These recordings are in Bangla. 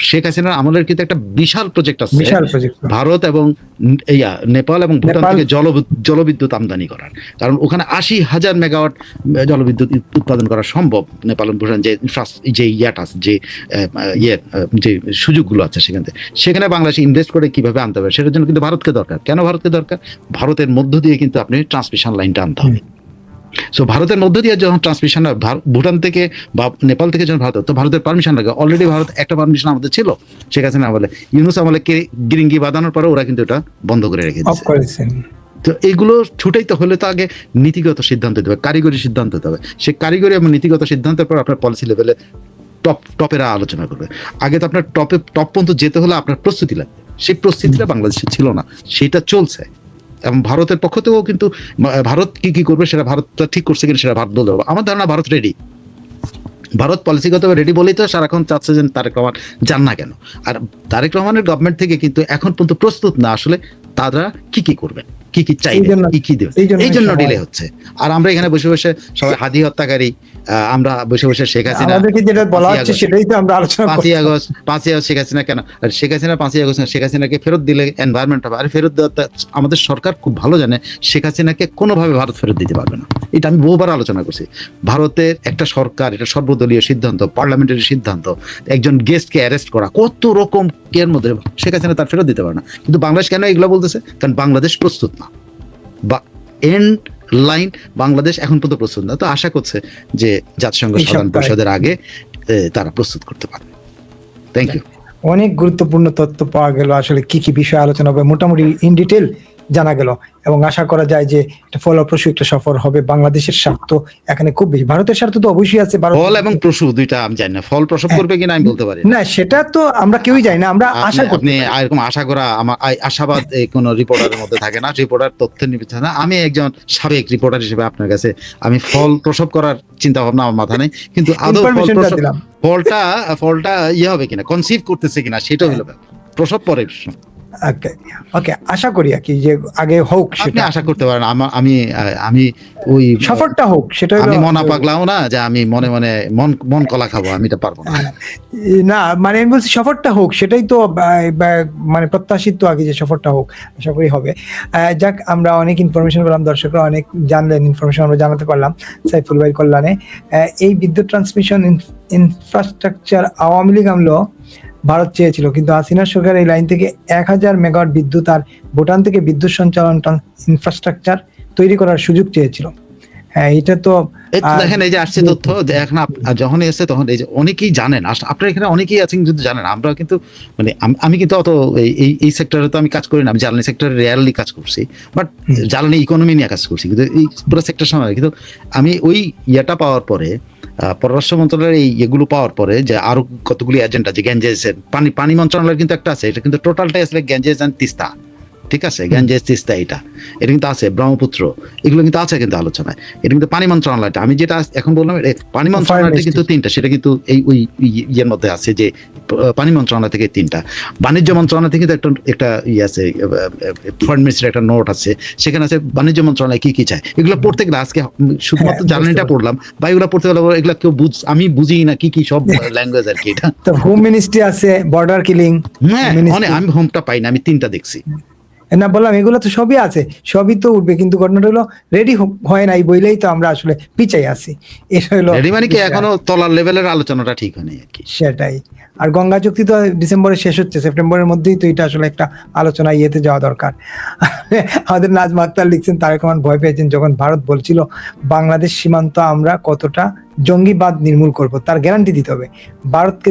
শেখ হাসিনার আমলের কিন্তু একটা বিশাল প্রজেক্ট আছে বিশাল প্রজেক্ট ভারত এবং নেপাল এবং ভুটান থেকে জলবিদ্যুৎ আমদানি করার, কারণ ওখানে 80,000 মেগাওয়াট জলবিদ্যুৎ উৎপাদন করা সম্ভব। নেপাল এবং ভুটান যে ইয়াটা আছে, যে সুযোগগুলো আছে সেখানে বাংলাদেশ ইনভেস্ট করে কিভাবে আনতে হবে, সেটার জন্য কিন্তু ভারতকে দরকার। কেন ভারতকে দরকার? ভারতের মধ্য দিয়ে কিন্তু আপনি ট্রান্সমিশন লাইনটা আনতে হবে। সো ভারতের মধ্য দিয়ে যখন ট্রান্সমিশন ভুটান থেকে বা নেপাল থেকে যখন ভারত, তো ভারতের পারমিশন লাগে। অলরেডি ভারত একটা পারমিশন আমাদের ছিল, শেখ হাসিনা আমলে, ইউনূস আমলে গিরিঙ্গি বাঁধানোর পরে ওরা কিন্তু এটা বন্ধ করে রেখে দিয়েছে। তো এইগুলো ছুটাইতে হলে তো আগে নীতিগত সিদ্ধান্ত দিতে হবে, কারিগরি সিদ্ধান্ত দিতে হবে। সেই কারিগরি এবং নীতিগত সিদ্ধান্তের পর আপনার পলিসি লেভেলে টপেরা আলোচনা করবে। আগে তো আপনার টপ পর্যন্ত যেতে হলে আপনার প্রস্তুতি লাগবে, সেই প্রস্তুতিটা বাংলাদেশে ছিল না, সেটা চলছে। এবং ভারতের পক্ষ থেকেও কিন্তু ভারত কি করবে সেটা ভারতটা ঠিক করছে কিনা সেটা ভারত বলতে হবে। আমার ধারণা ভারত রেডি, ভারত পলিসিগতভাবে রেডি বলেই তো সারাক্ষণ চাচ্ছে যে তারেক রহমান যান না কেন। আর তারেক রহমানের গভর্নমেন্ট থেকে কিন্তু এখন পর্যন্ত প্রস্তুত না আসলে তারা কি করবে, কি চাইবে, কি দেবে, এই জন্য ডিলে হচ্ছে। আর আমরা এখানে বসে বসে সবাই হাদি হত্যাকারী, আমরা বসে বসে শেখ হাসিনা, যেটা বলা হচ্ছে সেটাই তো আমরা আলোচনা করছি। 5ই আগস্ট শেখ হাসিনা কেন, আর শেখ হাসিনা 5ই আগস্ট শেখ হাসিনাকে ফেরত দিলে এনভায়রনমেন্ট হবে। আর ফেরত দেওয়া আমাদের সরকার খুব ভালো জানে শেখ হাসিনাকে কোনোভাবে ভারত ফেরত দিতে পারবে না। এটা আমি বহুবার আলোচনা করছি। ভারতের একটা সরকার, এটা সর্বদলীয় সিদ্ধান্ত, পার্লামেন্টারি সিদ্ধান্ত, একজন গেস্টকে অ্যারেস্ট করা, কত রকম কেয়ার মধ্যে শেখ হাসিনা তার ফেরত দিতে পারে না। কিন্তু বাংলাদেশ কেন এগুলো বলতেছে? কারণ বাংলাদেশ প্রস্তুত না, বা এন্ড লাইন বাংলাদেশ এখন পর্যন্ত প্রস্তুত না। তো আশা করছে যে জাতিসংঘ সাধারণ পরিষদের আগে তারা প্রস্তুত করতে পারবে। Thank you. অনেক গুরুত্বপূর্ণ তথ্য পাওয়া গেল, আসলে কি বিষয়ে আলোচনা হবে মোটামুটি ইন ডিটেল জানা গেল, এবং আশা করা যায় যে একটা ফলপ্রসূ একটা সফর হবে। বাংলাদেশের স্বার্থ এখানে খুব বেশি, ভারতের স্বার্থ তো অবশ্যই আছে। ফল এবং প্রসূ দুইটা আমি জানি না, ফল প্রসব করবে কিনা আমি বলতে পারি না, সেটা তো আমরা কেউই জানি না। আমরা আশা করি, আপনি এরকম আশা করা, আমার আশাবাদ কোনো রিপোর্টারের মধ্যে থাকে না। রিপোর্টার তথ্যের নির্বিচারে না। আমি একজন সাবেক রিপোর্টার হিসেবে আপনার কাছে আমি ফল প্রসব করার চিন্তা ভাবনা আমার মাথা নেই, কিন্তু আদৌ ফলটা হবে কিনা, কনসিভ করতেছে কিনা সেটা হলো প্রসব পরের প্রশ্ন। ওকে, আশা করি আর কি যে আগে হোক, সেটা আশা করতে পারেন। আমি ওই সফরটা হোক, সেটা আমি মনা পাগলাও না যে আমি মনে মনে মন কলা খাবো, আমি এটা পারবো না। না, মানে আমি বলছি সফরটা হোক, সেটাই তো মানে প্রত্যাশিত আগে যে সফরটা হোক, আশা করি হবে। যাক, আমরা অনেক ইনফরমেশন পেলাম, দর্শকরা অনেক জানলেন, ইনফরমেশন আমরা জানাতে পারলাম সাইফুল ভাইয়ের কল্যাণে। এই বিদ্যুৎ ট্রান্সমিশন ইনফ্রাস্ট্রাকচার আওয়ামী লীগ আমলো ভারত চেয়েছিল, কিন্তু হাসিনা সরকার এই লাইন থেকে 1000 মেগাওয়াট বিদ্যুৎ আর ভুটান থেকে বিদ্যুৎ সঞ্চালন ইনফ্রাস্ট্রাকচার তৈরি করার সুযোগ চেয়েছিল। হ্যাঁ, এটা তো দেখেন, এই যে আসছে তথ্য, এখন যখন এসে তখন এই যে অনেকেই জানেন, আপনার এখানে অনেকেই আছেন যদি জানেন। আমরা কিন্তু মানে আমি কিন্তু অত এই সেক্টরে তো আমি কাজ করি না, আমি জ্বালানি সেক্টরে রেয়ারলি কাজ করছি, বাট জ্বালানি ইকোনমি নিয়ে কাজ করছি, কিন্তু এই পুরো সেক্টর সময় কিন্তু আমি ওই ইয়েটা পাওয়ার পরে, পররাষ্ট্র মন্ত্রণালয়ের এই এগুলো পাওয়ার পরে, যে আরো কতগুলি এজেন্ট আছে, গ্যাঞ্জেসের পানি মন্ত্রণালয়ের কিন্তু একটা আছে, এটা কিন্তু টোটালটাই আসলে গ্যাঞ্জেস এন্ড তিস্তা, ঠিক আছে, গ্যাঞ্জেস তিস্তা এটা কিন্তু আছে, ব্রহ্মপুত্র, এগুলো কিন্তু আছে কিন্তু আলোচনায়। এটা কিন্তু পানি মন্ত্রণালয়টা, আমি যেটা এখন বললাম পানি মন্ত্রণালয়টা কিন্তু 3টা, সেটা কিন্তু এই ওই ইয়ের মধ্যে আছে, যে পানি মন্ত্রণালয় থেকে 3টা, বাণিজ্য মন্ত্রণালয় থেকে একটা ইয়ে আছে, ফরেন মিনিস্ট্রির একটা নোট আছে, সেখানে আছে বাণিজ্য মন্ত্রণালয় কি চায়। এগুলো পড়তে গেলে আজকে শুধুমাত্র জ্বালানিটা পড়লাম, বা এগুলো পড়তে গেলে এগুলো কেউ আমি বুঝি না কি সব ল্যাঙ্গুয়েজ আর কি। এটা হোম মিনিস্ট্রি আছে, বর্ডার কিলিং, হ্যাঁ, আমি হোমটা পাই না, আমি 3টা দেখছি। না, বললাম এগুলো তো সবই আছে, সবই তো উঠবে, কিন্তু ঘটনাটা হলো রেডি হয় নাই বইলেই তো আমরা আসলে পিছাই আছি। এটা হলো রেডি মানে কি, এখনো তলার লেভেলের আলোচনাটা ঠিক হয়নি আর কি, সেটাই। আর গঙ্গা চুক্তি তো ডিসেম্বরে শেষ হচ্ছে, সেপ্টেম্বরের মধ্যেই তো এটা আসলে একটা আলোচনা ইয়েতে যাওয়া দরকার। আমাদের নাজমা আক্তার লিখছেন, তারেক রহমান ভয় পেয়েছেন যখন ভারত বলছিল বাংলাদেশ সীমান্ত আমরা কতটা জঙ্গিবাদ নির্মূল করব, তার গ্যারান্টি দিতে হবে ভারতকে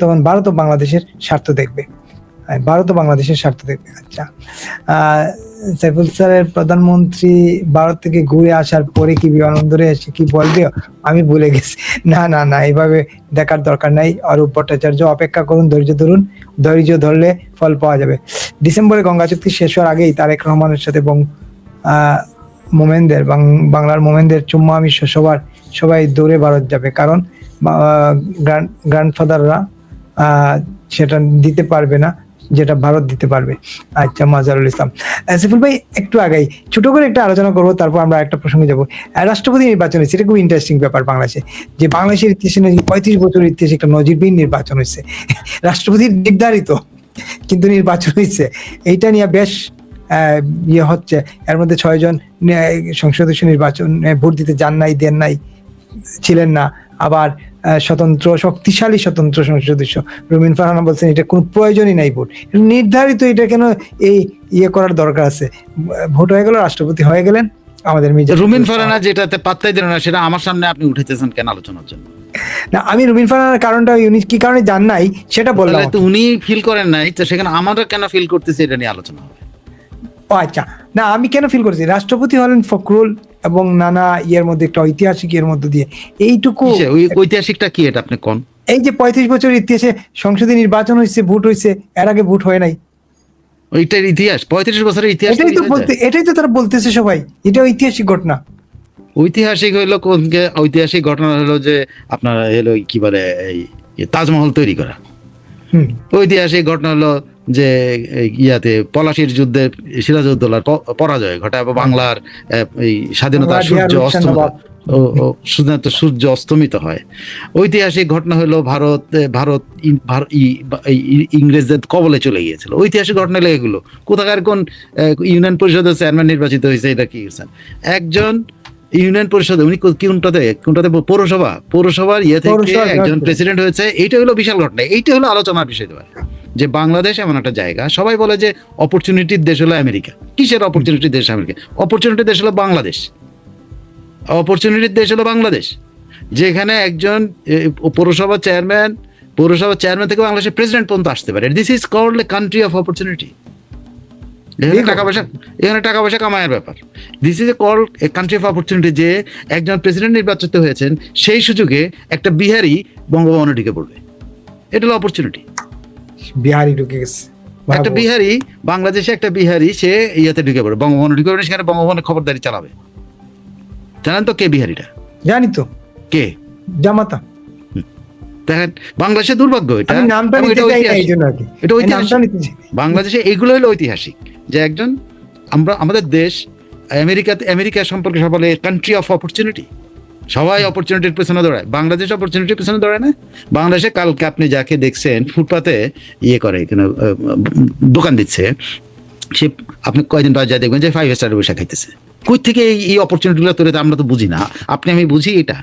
তখন ভারতও বাংলাদেশের স্বার্থ দেখবে, ভারতও বাংলাদেশের স্বার্থ দেখবে। আচ্ছা, সাইফুল স্যারের প্রধানমন্ত্রী ভারত থেকে ঘুরে আসার পরে কি বিমানবন্দরে এসে কি বলবে আমি ভুলে গেছি। না, এইভাবে দেখার দরকার নাই। অরূপ ভট্টাচার্য, অপেক্ষা করুন, ধৈর্য ধরুন, ধৈর্য ধরলে ফল পাওয়া যাবে। ডিসেম্বরে গঙ্গা চুক্তি শেষ হওয়ার আগেই তারেক রহমানের সাথে মোমেনদের, বাংলার মোমেনদের চুম্মা আমি সবাই দৌড়ে ভারত যাবে, কারণ গ্র্যান্ডফাদাররা সেটা দিতে পারবে না, যেটা ভারত দিতে পারবে। আচ্ছা, মাজহারুল ইসলাম। সাইফুল ভাই, একটু আগেই ছোট করে একটা আলোচনা করবো, তারপর আমরা একটা প্রসঙ্গে যাবো। রাষ্ট্রপতি নির্বাচন হয়েছে, এটা খুব ইন্টারেস্টিং ব্যাপার বাংলাদেশে, যে বাংলাদেশের ইতিহাসে 35 বছর ইতিহাসে একটা নজিরবিহীন নির্বাচন হয়েছে। রাষ্ট্রপতি নির্ধারিত, কিন্তু নির্বাচন হয়েছে। এইটা নিয়ে বেশ ইয়ে হচ্ছে। এর মধ্যে 6 জন সংসদ সদস্য নির্বাচন ভোট দিতে যান নাই, দেন নাই, ছিলেন না। আবার শক্তিশালী স্বতন্ত্র সংসদ সদস্য রুমিন ফারহানা বলছেন এটা কোনো প্রয়োজনই নাই ভোট, নির্ধারিত, এটা কেন এই ইয়ে করার দরকার আছে? ভোট হয়ে গেল, রাষ্ট্রপতি হয়ে গেলেন আমাদের রুমিন ফারহানা যেটাতে পাত্তাই দিল না, সেটা আমার সামনে আপনি উঠেছেন কেন আলোচনার জন্য? না, আমি রুমিন ফারহানার কারণটা উনি কি কারণে জান নাই সেটা বললাম। তো উনি ফিল করেন নাই, তো সেখানে আমরা কেন ফিল করতেছি এটা নিয়ে আলোচনা হবে। ও আচ্ছা, না আমি কেন ফিল করছি, রাষ্ট্রপতি হলেন ফখরুল এবং নানা ইয়ের মধ্যে একটা ঐতিহাসিক এর মধ্যে দিয়ে এইটুকু। ঐতিহাসিকটা কি এটা আপনি কোন? এই যে 35 বছর ইতিহাসে সংসদে নির্বাচন হয়েছে, ভোট হয়েছে, এর আগে ভোট হয় নাই। ওইটার ইতিহাস 35 বছরের ইতিহাস, এটাই তো তারা বলতেছে সবাই, এটা ঐতিহাসিক ঘটনা। ঐতিহাসিক হইলো কোন? ঐতিহাসিক ঘটনা হলো যে আপনার হলো কি বলে এই তাজমহল তৈরি করা। ঐতিহাসিক ঘটনা হলো যে ইয়াতে পলাশির যুদ্ধে সিরাজউদ্দৌলার পরাজয় ঘটায়, বাংলার এই স্বাধীনতার সূর্য অস্তমিত হয়। ঐতিহাসিক ঘটনা হলো ভারত ইংরেজদের কবলে চলে গিয়েছিল। ঐতিহাসিক ঘটনা হলো এগুলো। কোথাকার কোন ইউনিয়ন পরিষদের চেয়ারম্যান নির্বাচিত হয়েছে, এটা কি একজন ইউনিয়ন পরিষদে, উনি কোনটাতে পৌরসভার ইয়ে থেকে একজন প্রেসিডেন্ট হয়েছে। এইটা হলো বিশাল ঘটনা, এইটা হলো আলোচনার বিষয়। যে বাংলাদেশ এমন একটা জায়গা, সবাই বলে যে অপরচুনিটির দেশ হলো আমেরিকা। কিসের অপরচুনিটির দেশ আমেরিকা? অপরচুনিটির দেশ হলো বাংলাদেশ। অপরচুনিটির দেশ হলো বাংলাদেশ, যেখানে একজন পৌরসভার চেয়ারম্যান থেকে বাংলাদেশের প্রেসিডেন্ট পর্যন্ত আসতে পারে। This is called a country of opportunity. এখানে টাকা পয়সা কামায়ের ব্যাপার। This is a called a country of opportunity, যে একজন প্রেসিডেন্ট নির্বাচিত হয়েছেন, সেই সুযোগে একটা বিহারি বঙ্গভবনে ঢুকে পড়বে। এটা হলো অপরচুনিটি। বিহারি ঢুকে গেছে, একটা বিহারি, বাংলাদেশে একটা বিহারি, সে ইয়াতে ঢুকে পড়ে, বঙ্গভবনে ঢুকে পড়ে, সেখানে বঙ্গভবনে খবরদারি চালাবে। জানেন তো কে বিহারিটা? জানি তো, কে? জামাতা। দেখেন, বাংলাদেশের দুর্ভাগ্য এটা। বাংলাদেশে এইগুলো হলো ঐতিহাসিক, যে একজন আমাদের দেশ আমেরিকা সম্পর্কে সব বলে কান্ট্রি অফ অপরচুনিটি। সবাই অপরচুনিটির পেছনে দৌড়ায়, বাংলাদেশ অপরচুনিটির পেছনে দৌড়ায় না। বাংলাদেশে কালকে আপনি যাকে দেখছেন ফুটপাতে ইয়ে করে, দোকান দিচ্ছে, সে আপনি কয়েকদিন পর যা দেখবেন যে 5 স্টার বসে খাইতেছে। কই থেকে এই অপরচুনিটিগুলো তৈরি, আমরা তো বুঝি না। আমি বুঝি এটা।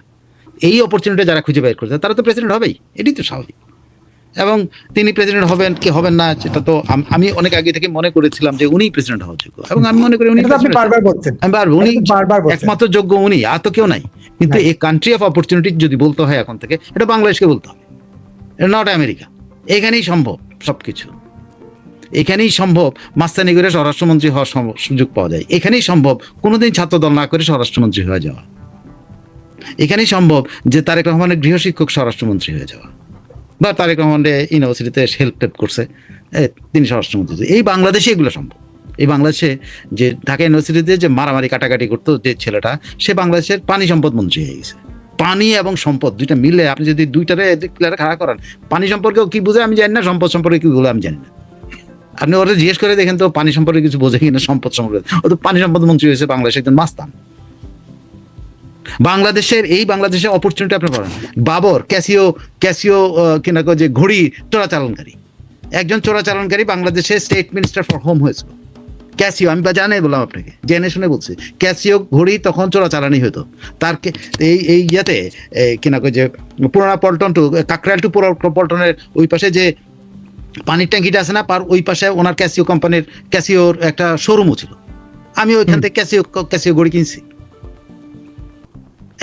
এই অপরচুনিটি যারা খুঁজে বের করছে তারা তো প্রেসিডেন্ট হবেই, এটাই তো স্বাভাবিক। এবং তিনি প্রেসিডেন্ট হবেন কি হবেন না, সেটা তো আমি অনেক আগে থেকে মনে করেছিলাম যে উনি প্রেসিডেন্ট হওয়ার যোগ্য, এবং আমি মনে করি উনি একমাত্র যোগ্য, উনি, আর তো কেউ নাই। কিন্তু এই কান্ট্রি অফ অপরচুনিটি যদি বলতে হয় এখন থেকে, এটা বাংলাদেশকে বলতে হবে, এটা নট আমেরিকা। এখানেই সম্ভব সবকিছু, এখানেই সম্ভব মাস্তানি করে স্বরাষ্ট্রমন্ত্রী হওয়ার সুযোগ পাওয়া যায়। এখানেই সম্ভব কোনোদিন ছাত্রদল না করে স্বরাষ্ট্রমন্ত্রী হয়ে যাওয়া। এখানেই সম্ভব যে তারেক রহমানের গৃহশিক্ষক স্বরাষ্ট্রমন্ত্রী হয়ে যাওয়া, বা তারেক রহমান ইউনিভার্সিটিতে হেল্প করছে, তিনি স্বরাষ্ট্রমন্ত্রী। এই বাংলাদেশে এগুলো সম্ভব। এই বাংলাদেশে যে ঢাকা ইউনিভার্সিটিতে যে মারামারি কাটাকাটি করতো যে ছেলেটা, সে বাংলাদেশের পানি সম্পদ মন্ত্রী হয়ে গেছে। পানি এবং সম্পদ দুইটা মিলে আপনি যদি দুইটারে খাড়া করান, পানি সম্পর্কেও কি বুঝে আমি জানি না, সম্পদ সম্পর্কে কি বলে আমি জানি না। আপনি ওরা জিজ্ঞেস করে দেখেন তো পানি সম্পর্কে কিছু বোঝে কিনা, সম্পদ সম্পর্কে। ও তো পানি সম্পদ মন্ত্রী হয়েছে, বাংলাদেশের একজন মাস্তান। বাংলাদেশের অপরচুনিটি আপনি পাবেন। বাবর ক্যাসিও কিনা যে ঘড়ি চোরাচালানকারী, একজন চোরাচালানকারী বাংলাদেশের স্টেট মিনিস্টার ফর হোম হয়েছিল। ক্যাসিও, আমি জানাই বললাম আপনাকে, জেনে শুনে বলছি, ক্যাসিও ঘড়ি তখন চোরাচালানি হতো। তার এই ইয়েতে কিনা যে পুরানা পল্টন টু কাকরাইল টু পল্টনের ওই পাশে যে পানির ট্যাঙ্কিটা আছে না, পার ওই পাশে ওনার ক্যাসিওর একটা শোরুমও ছিল। আমি ওইখান থেকে ক্যাসিও ঘড়ি কিনছি।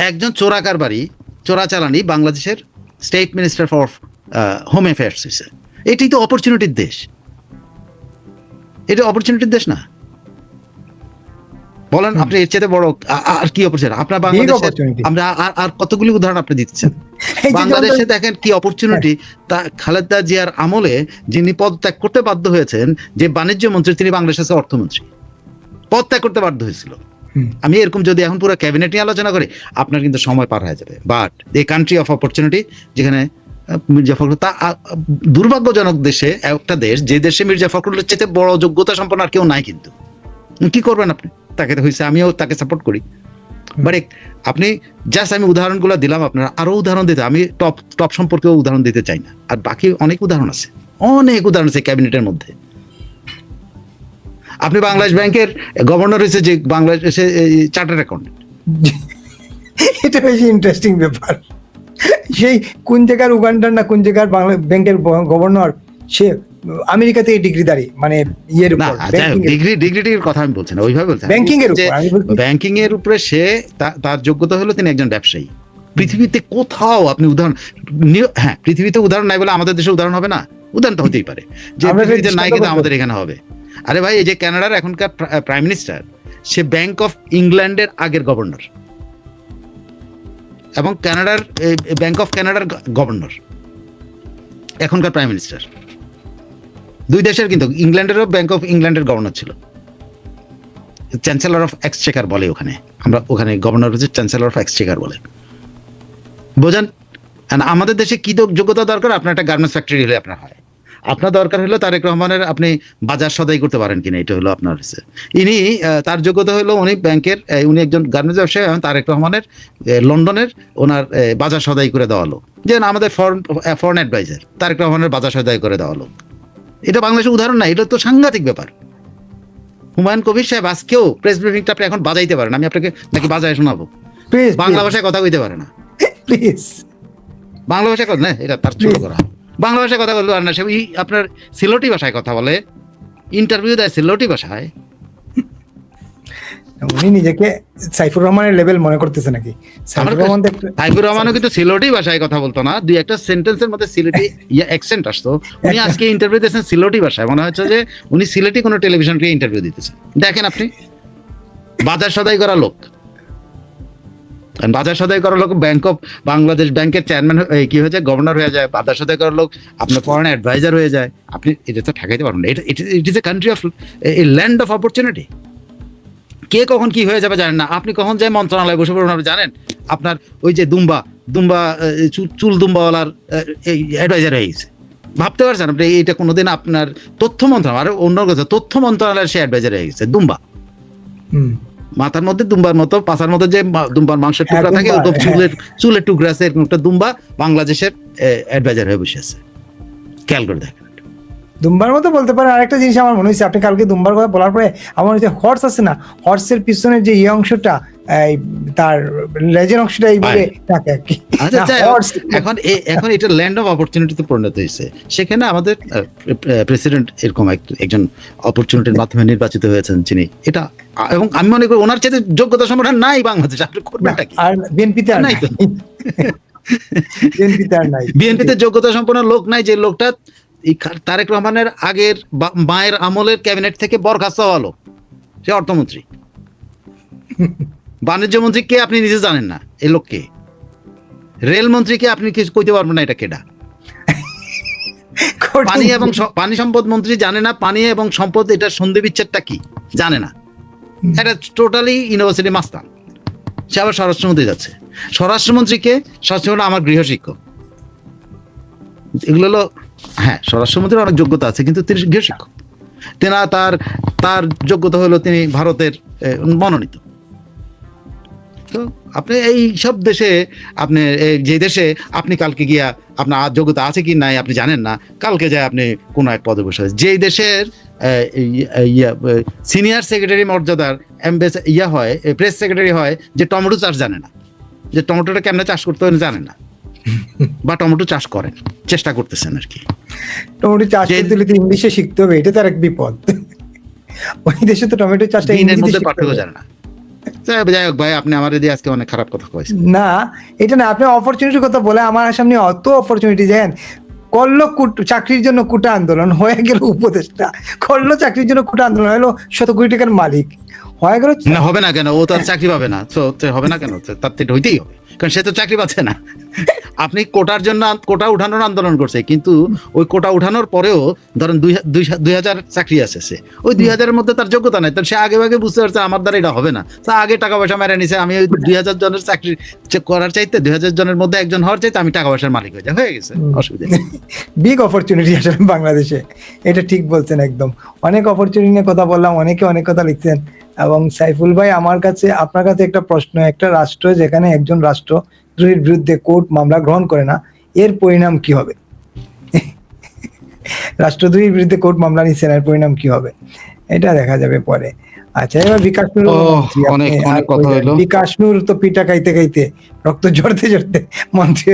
একজন চোরাচালানি বাংলাদেশের state minister for home affairs হয়েছে। এটাই তো অপরচুনিটির দেশ। এটা অপরচুনিটির দেশ না? বলেন আপনি এর চেয়ে বড় আর কি অপরচুনিটি আপনার বাংলাদেশে? আমরা আর কতগুলি উদাহরণ আপনি দিচ্ছেন। বাংলাদেশে দেখেন কি অপরচুনিটি। তা খালেদা জিয়ার আমলে যিনি পদত্যাগ করতে বাধ্য হয়েছেন, যে বাণিজ্য মন্ত্রী, তিনি বাংলাদেশের অর্থমন্ত্রী, পদত্যাগ করতে বাধ্য হয়েছিল। আমি এরকম যদি এখন পুরো ক্যাবিনেট নিয়ে আলোচনা করি, আপনার কিন্তু সময় পার হয়ে যাবে। বাট এই কান্ট্রি অফ অপরচুনিটি, যেখানে মির্জা ফখরুল দুর্ভাগ্যজনক দেশে একটা দেশ, যে দেশে মির্জা ফখরুলের চেয়ে বড় যোগ্যতা সম্পন্ন আর কেউ নাই, কিন্তু কি করবেন আপনি? তাকে হয়েছে, আমিও তাকে সাপোর্ট করি, বাট আপনি জাস্ট আমি উদাহরণগুলো দিলাম, আপনারা আরো উদাহরণ দিতে, আমি টপ সম্পর্কেও উদাহরণ দিতে চাই না, আর বাকি অনেক উদাহরণ আছে, ক্যাবিনেটের মধ্যে। আপনি বাংলাদেশ ব্যাংকের গভর্নর হয়েছে, যে বাংলাদেশে চার্টার্ড অ্যাকাউন্টেন্ট। এটা বেশি ইন্টারেস্টিং ব্যাপার। সেই কোন জায়গার উগান্ডার না কোন জায়গার বাংলা ব্যাংকের গভর্নর, সে আমেরিকাতে ডিগ্রিধারী, মানে ইয়ের না, ডিগ্রিটির কথা আমি বলছি না, ওইভাবে বলছি ব্যাংকিং এর উপর, ব্যাংকিং এর উপরে সে তার যোগ্যতা হলো তিনি একজন ব্যবসায়ী। পৃথিবীতে কোথাও আপনি উদাহরণ, হ্যাঁ পৃথিবীতে উদাহরণ নাই বলে আমাদের দেশে উদাহরণ হবে না, উদাহরণ তো হতেই পারে, যে পৃথিবীতে নাই কিন্তু আমাদের এখানে হবে। আরে ভাই, এই যে কানাডার এখনকার prime minister, say bank of ইংল্যান্ডের আগের গভর্নর, এবং ব্যাংক অফ কানাডার গভর্নর, এখনকার প্রাইম মিনিস্টার। দুই দেশের, কিন্তু ইংল্যান্ডেরও ব্যাংক অফ ইংল্যান্ডের গভর্নর ছিল, চ্যান্সেলর অফ এক্সচেকার বলে ওখানে, আমরা ওখানে গভর্নর হচ্ছে চ্যান্সেলর অফ এক্সচেকার বলে, বোঝেন? আমাদের দেশে কি যোগ্যতা দরকার? আপনার একটা গার্মেন্টস ফ্যাক্টরি হলে আপনার হয়, আপনার দরকার হলো তারেক রহমানের আপনি বাজার সদাই করতে পারেন কিনা, এটা হলো আপনার হচ্ছে। ইনি তার যোগ্যতা হলো উনি ব্যাংকের, উনি একজন গার্মেন্টস ব্যবসায়ী, তারেক রহমানের লন্ডনের ওনার বাজার সদাই করে দেওয়া হলো, যে আমাদের ফরেন অ্যাডভাইজার তারেক রহমানের বাজার সদাই করে দেওয়া হলো। এটা বাংলাদেশের উদাহরণ না, এটা তো সাংঘাতিক ব্যাপার। হুমায়ুন কবির সাহেব আজকেও প্রেস ব্রিফিংটা আপনি এখন বাজাইতে পারেন, আমি আপনাকে নাকি বাজায় শোনাবো? বাংলা ভাষায় কথা কইতে পারে না, প্লিজ বাংলা ভাষায় কথা না, এটা তার ছোট করা। বাংলা ভাষায় কথা বলতে পারে না, সে আপনার সিলেটি ভাষায় কথা বলে, ইন্টারভিউ দেয় সিলেটি ভাষায়। উনি নিজেকে সাইফুর রহমানের লেভেল মনে করতেছে নাকি? সাইফুর রহমানও কিন্তু সিলেটি ভাষায় কথা বলতো না, দুই একটা সেন্টেন্সের মধ্যে সিলেটি অ্যাকসেন্ট আসতো। উনি আজকে ইন্টারভিউ দিয়েছেন সিলেটি ভাষায়, মনে হচ্ছে যে উনি সিলেটি কোনো টেলিভিশনকে ইন্টারভিউ দিতেছেন। দেখেন আপনি, বাজার সদাই করা লোক, বাজার সদাই করার লোক ব্যাংক অফ বাংলাদেশ ব্যাংকের চেয়ারম্যান কি হয়ে যায়, গভর্নর হয়ে যায়, বাজার সদাই করার লোক আপনার ফরেন অ্যাডভাইজার হয়ে যায়। আপনি এটা তো ঠেকাইতে পারবেন না, it is a country of a land of opportunity. কে কখন কি হয়ে যাবে জানেন না, আপনি কখন যায় মন্ত্রণালয়ে বসে পড়বেন আপনি জানেন? আপনার ওই যে দুম্বা চুল দুম্বাওয়ালার অ্যাডভাইজার হয়ে গেছে, ভাবতে পারছেন আপনি? এইটা কোনোদিন আপনার তথ্য মন্ত্রণালয়, আর অন্য কথা, তথ্য মন্ত্রণালয়ের সে অ্যাডভাইজার হয়ে গেছে। দুম্বা, মাথার মধ্যে দুম্বার মতো, পাছার মধ্যে যে দুম্বার মাংসের টুকরা থাকে, চুলের টুকরা আছে, এরকম একটা দুম্বা বাংলাদেশের অ্যাডভাইজার হয়ে বসে আছে। খেয়াল করে দেখেন, দুম্বার মতো বলতে পারে। আরেকটা জিনিস আমার মনে হয়েছে, আপনি কালকে দুম্বার কথা বলার পরে আমার মনে হচ্ছে হর্স আছে না, হর্সের পিছনের যে এই অংশটা, তার লেজের অংশটা এইভাবে থাকে আর কি। এখন এটা ল্যান্ড অফ অপরচুনিটিতে পরিণত হয়েছে। সেখানে আমাদের প্রেসিডেন্ট এরকম একজন অপরচুনিটির মাধ্যমে নির্বাচিত হয়েছেন যিনি, এটা, এবং আমি মনে করি ওনার চেয়ে যোগ্যতা সম্পন্ন নাই বাংলাদেশ। আপনি করবেনটা কি? আর বিএনপিতে নাই তো, বিএনপিতে যোগ্যতা সম্পন্ন লোক নাই, যে লোকটা তারেক রহমানের আগের মায়ের আমলের ক্যাবিনেট থেকে বরখাস্ত হওয়া লোক, সে অর্থমন্ত্রী। বাণিজ্য মন্ত্রী কে আপনি নিজে জানেন না, এই লোককে। রেলমন্ত্রী কে আপনি কিছু কইতে পারবেন না, এটা কেডা? পানি এবং পানি সম্পদ মন্ত্রী জানে না পানি এবং সম্পদ এটার সন্ধি বিচ্ছেদটা কি জানে না, এটা টোটালি ইউনিভার্সিটি মাস্তান। সে আবার স্বরাষ্ট্রমন্ত্রী যাচ্ছে। স্বরাষ্ট্রমন্ত্রীকে, স্বরাষ্ট্রমন্ত্রী আমার গৃহশিক্ষক, এগুলো হলো, হ্যাঁ স্বরাষ্ট্রমন্ত্রীর অনেক যোগ্যতা আছে, কিন্তু তিনি গৃহশিক্ষক। তেনা তার যোগ্যতা হলো তিনি ভারতের মনোনীত। তো আপনি এই সব দেশে, আপনি যে দেশে আপনি কালকে গিয়া আপনার যোগ্যতা আছে কি নাই আপনি জানেন না, কালকে যায় আপনি কোনো এক পদে বসে, যেই দেশের সিনিয়র সেক্রেটারি মর্যাদার হয়, প্রেস সেক্রেটারি হয়, যে টমেটো চাষ জানে না, যে টমেটোটা কেমনে চাষ করতে হয় জানে না, বা টমেটো চাষ করেন, চেষ্টা করতেছেন আর কি। টমেটো চাষ করতে হলে ইংলিশে শিখতে হবে, এটা তার এক বিপদ। ওই দেশে তো টমেটো চাষটা মধ্যে পার্থক্য জানে না। যাই হোক ভাই, আপনি আমার দিয়ে আজকে অনেক খারাপ কথা কয়েছেন। না, এটা না, আপনি অপরচুনিটির কথা বলে আমার সামনে অত অপরচুনিটি দেন। করলো চাকরির জন্য কোটা আন্দোলন, হয়ে গেল উপদেষ্টা। করলো চাকরির জন্য কোটা আন্দোলন, হলো 100 কোটি টাকার মালিক। হয়ে গেল। না হবে না কেন, ও তো আর চাকরি পাবে না, তো হবে না কেন, তার তো এটা হইতেই হবে, কারণ সে তো চাকরি পাচ্ছে না। আপনি কোটার জন্য কোটা উঠানোর আন্দোলন করছে, কিন্তু ওই কোটা উঠানোর পরেও ধরেন 2000 চাকরি আছে, সে ওই 2000-এর মধ্যে তার যোগ্যতা নাই, তার সে আগে ভাগে বুঝতে পারছে আমার দ্বারা এটা হবে না, তা আগে টাকা পয়সা মেরে নিছে, আমি ওই 2000 জনের চাকরি করার চাইতে 2000 জনের মধ্যে একজন হওয়ার চাইতে আমি টাকা পয়সার মালিক হয়ে গেছে, অসুবিধা নেই। বিগ অপরচুনিটি আসলে বাংলাদেশে, এটা ঠিক বলছেন একদম। অনেক অপরচুনিটি নিয়ে কথা বললাম, অনেকে অনেক কথা লিখছেন। এবং সাইফুল ভাই, আমার কাছে আপনার কাছে একটা প্রশ্ন, একটা রাষ্ট্র যেখানে একজন রাষ্ট্রদ্রোহীর বিরুদ্ধে কোর্ট মামলা গ্রহণ করে না, এর পরিণাম কি হবে? রাষ্ট্রদ্রোহীর বিরুদ্ধে কোর্ট মামলা নিচ্ছেন, এর পরিণাম কি হবে এটা দেখা যাবে পরে। আচ্ছা, এবার বিকাশ নূর, অনেক কথা হলো। বিকাশ নূর তো পিঠা খাইতে খাইতে রক্ত ঝরতে ঝরতে মন্ত্রী